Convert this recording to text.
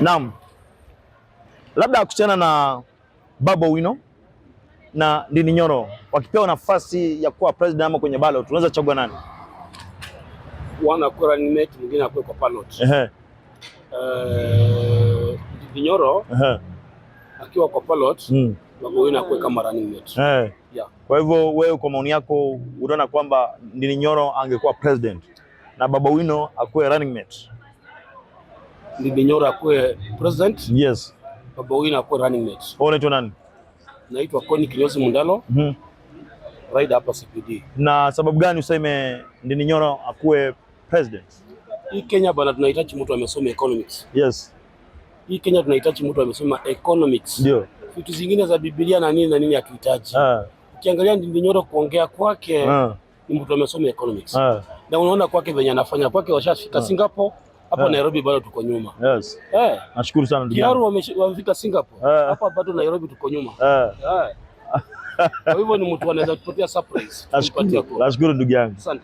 Naam. Labda kuhusiana na Babu Owino na Ndindi Nyoro wakipewa nafasi ya kuwa president ama kwenye ballot, tunaweza chagua nani? Wana kwa running mate, mwingine akwe kwa ballot. Ndindi Nyoro akiwa kwa ballot, Babu Owino akwe kama running mate. Yeah. Kwa hivyo wewe kwa maoni yako unaona kwamba Ndindi Nyoro angekuwa president na Babu Owino akwe running mate? Ndindi Nyoro akwe president? Yes. Babu Owino akwe running mate. Unaitwa nani? Naitwa Koni Kinyozi Mundalo. Right hapa CPD. Na sababu gani useme Ndindi Nyoro akue president? Hii Kenya bana tunahitaji mtu amesoma economics. Yes. Hii Kenya tunahitaji mtu amesoma economics. Ndio. Vitu zingine za Biblia na nini hatuhitaji. Ukiangalia Ndindi Nyoro kuongea kwake ni mtu amesoma economics. Na unaona kwake venye anafanya kwake washafika Singapore, hapa Nairobi bado tuko nyuma. Yes. Nashukuru sana ndugu yangu. Wamefika Singapore. Hapa bado Nairobi tuko nyuma. Kwa hivyo ni mtu anaweza kutupatia surprise. Nashukuru ndugu yangu. Asante.